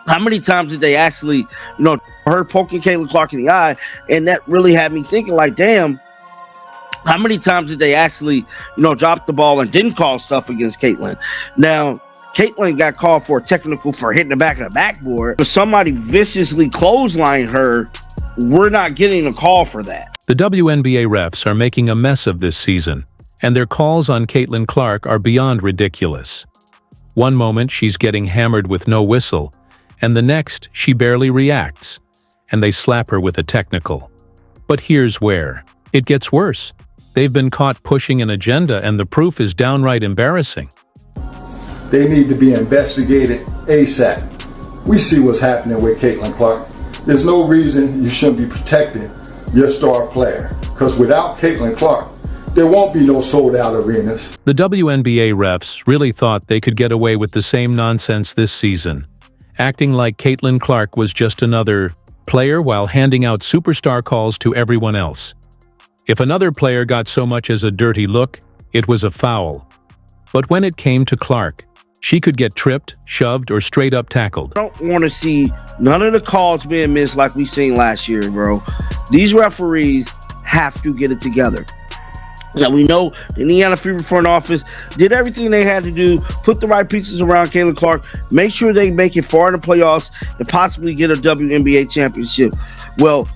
How many times did they actually, her poking Caitlin Clark in the eye? And that really had me thinking, like, damn, how many times did they actually, drop the ball and didn't call stuff against Caitlin? Now, Caitlin got called for a technical for hitting the back of the backboard. If somebody viciously clotheslined her, we're not getting a call for that. The WNBA refs are making a mess of this season, and their calls on Caitlin Clark are beyond ridiculous. One moment she's getting hammered with no whistle, and the next she barely reacts, and they slap her with a technical. But here's where it gets worse. They've been caught pushing an agenda, and the proof is downright embarrassing. They need to be investigated ASAP. We see what's happening with Caitlin Clark. There's no reason you shouldn't be protecting your star player, because without Caitlin Clark, there won't be no sold-out arenas. The WNBA refs really thought they could get away with the same nonsense this season, acting like Caitlin Clark was just another player while handing out superstar calls to everyone else. If another player got so much as a dirty look, it was a foul. But when it came to Clark, she could get tripped, shoved, or straight up tackled. I don't want to see none of the calls being missed like we seen last year, bro. These referees have to get it together. Now, we know the Indiana Fever front office did everything they had to do, put the right pieces around Caitlin Clark, make sure they make it far in the playoffs, and possibly get a WNBA championship. Well,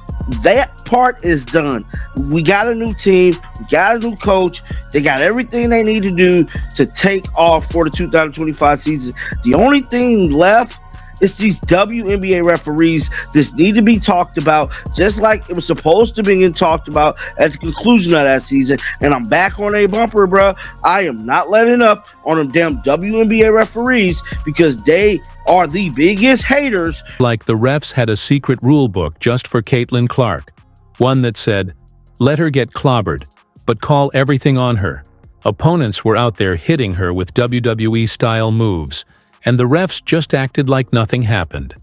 that part is done. We got a new team. We got a new coach. They got everything they need to do to take off for the 2025 season. The only thing left is these WNBA referees. This need to be talked about, just like it was supposed to be talked about at the conclusion of that season. And I'm back on a bumper, bro. I am not letting up on them damn WNBA referees, because they are the biggest haters. Like the refs had a secret rule book just for Caitlin Clark. One that said, let her get clobbered, but call everything on her. Opponents were out there hitting her with WWE-style moves, and the refs just acted like nothing happened.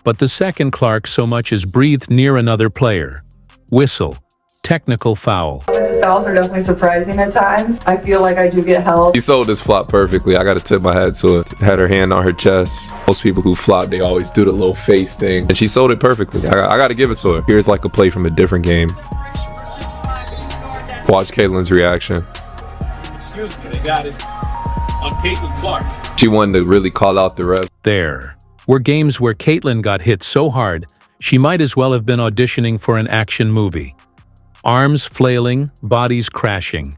But the second Clark so much as breathed near another player, whistle, technical foul. Fouls are definitely surprising at times. I feel like I do get held. She sold this flop perfectly. I gotta tip my hat to it. Had her hand on her chest. Most people who flop, they always do the little face thing. And she sold it perfectly. I gotta give it to her. Here's like a play from a different game. Watch Caitlin's reaction. Excuse me, they got it on Caitlin Clark. She wanted to really call out the refs. There were games where Caitlin got hit so hard, she might as well have been auditioning for an action movie. Arms flailing, bodies crashing.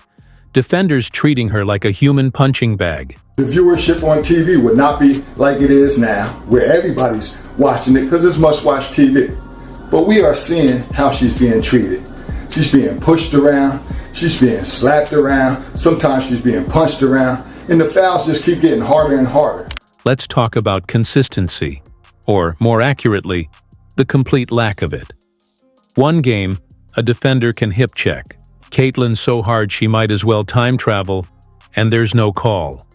Defenders treating her like a human punching bag. The viewership on TV would not be like it is now, where everybody's watching it because it's must-watch TV. But we are seeing how she's being treated. She's being pushed around. She's being slapped around. Sometimes she's being punched around. And the fouls just keep getting harder and harder. Let's talk about consistency, or more accurately, the complete lack of it. One game, a defender can hip check. Caitlin so hard she might as well time travel, and there's no call.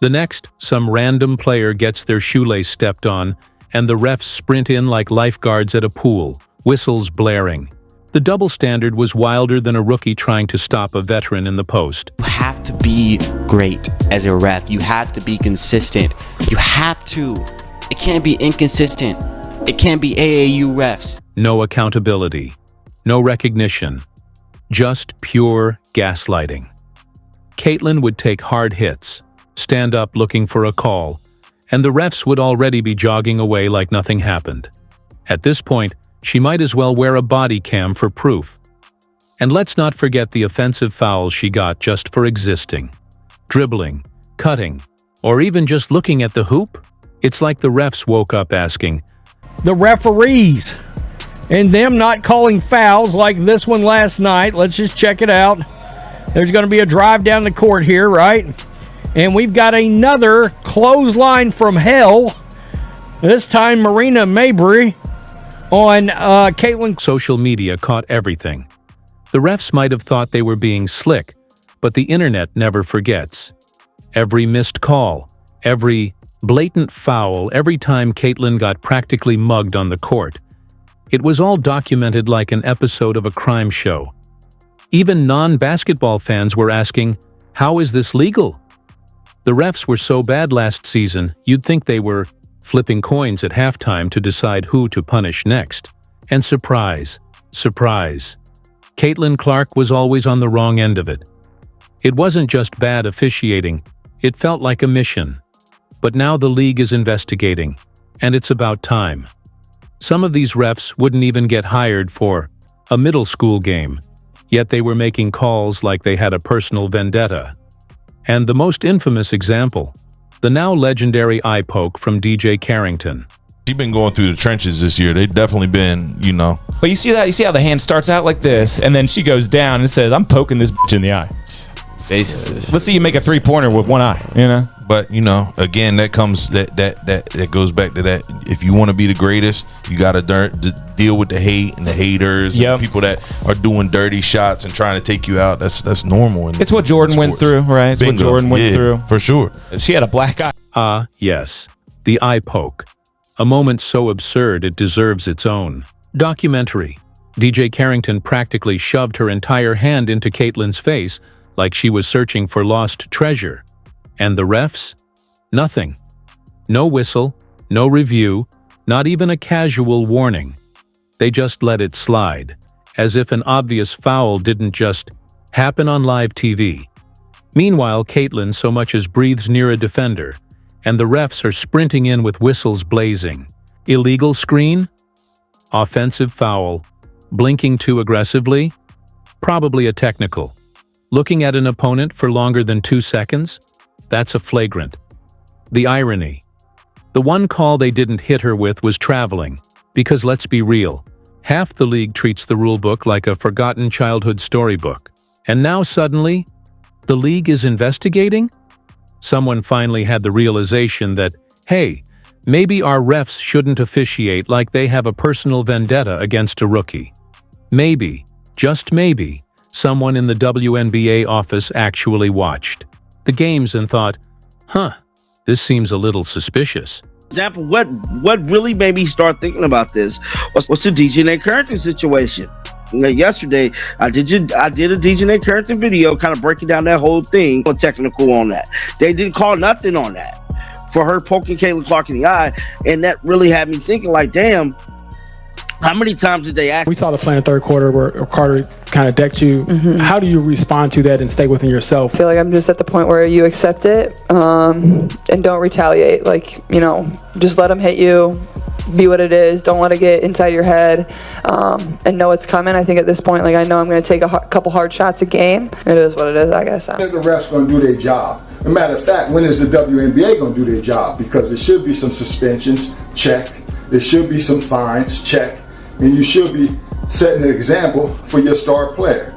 The next, some random player gets their shoelace stepped on, and the refs sprint in like lifeguards at a pool, whistles blaring. The double standard was wilder than a rookie trying to stop a veteran in the post. You have to be great as a ref. You have to be consistent. You have to. It can't be inconsistent. It can't be AAU refs. No accountability. No recognition. Just pure gaslighting. Caitlin would take hard hits, stand up looking for a call, and the refs would already be jogging away like nothing happened. At this point, she might as well wear a body cam for proof. And let's not forget the offensive fouls she got just for existing. Dribbling, cutting, or even just looking at the hoop. It's like the refs woke up asking, the referees and them not calling fouls like this one last night. Let's just check it out. There's going to be a drive down the court here, right? And we've got another clothesline from hell. This time Marina Mabrey on Caitlin. Social media caught everything. The refs might have thought they were being slick, but the internet never forgets. Every missed call, every blatant foul, every time Caitlin got practically mugged on the court. It was all documented like an episode of a crime show. Even non-basketball fans were asking, how is this legal? The refs were so bad last season, you'd think they were flipping coins at halftime to decide who to punish next. And surprise, surprise, Caitlin Clark was always on the wrong end of it. It wasn't just bad officiating, it felt like a mission. But now the league is investigating, and it's about time. Some of these refs wouldn't even get hired for a middle school game, yet they were making calls like they had a personal vendetta. And the most infamous example, the now legendary eye poke from DJ Carrington. She's been going through the trenches this year. They've definitely been, you know. But you see how the hand starts out like this, and then she goes down and says, "I'm poking this bitch in the eye." Let's see you make a 3-pointer with one eye, you know. But you know, again, that comes that goes back to that. If you want to be the greatest, you got to deal with the hate and the haters, and the people that are doing dirty shots and trying to take you out. That's normal. It's what Jordan went through, right? It's what Jordan went through for sure. She had a black eye. Yes, the eye poke. A moment so absurd it deserves its own documentary. DJ Carrington practically shoved her entire hand into Caitlin's face like she was searching for lost treasure. And the refs? Nothing. No whistle, no review, not even a casual warning. They just let it slide, as if an obvious foul didn't just happen on live TV. Meanwhile, Caitlin so much as breathes near a defender, and the refs are sprinting in with whistles blazing. Illegal screen? Offensive foul. Blinking too aggressively? Probably a technical. Looking at an opponent for longer than 2 seconds? That's a flagrant. The irony. The one call they didn't hit her with was traveling, because let's be real, half the league treats the rulebook like a forgotten childhood storybook. And now suddenly, the league is investigating? Someone finally had the realization that, hey, maybe our refs shouldn't officiate like they have a personal vendetta against a rookie. Maybe, just maybe, someone in the WNBA office actually watched the games and thought, this seems a little suspicious. Example, what really made me start thinking about this was the DJ Carrington situation. Yesterday, I did a DJ Carrington video kind of breaking down that whole thing, technical on that. They didn't call nothing on that for her poking Caitlin Clark in the eye, and that really had me thinking like, damn, how many times did they ask? We saw the play in the third quarter where Carter kind of decked you. How do you respond to that and stay within yourself? I feel like I'm just at the point where you accept it and don't retaliate. Like, you know, just let them hit you. Be what it is. Don't let it get inside your head, and know it's coming. I think at this point, like, I know I'm going to take a couple hard shots a game. It is what it is, I guess. The refs going to do their job. As a matter of fact, when is the WNBA going to do their job? Because there should be some suspensions, check. There should be some fines, check. And you should be setting an example for your star player.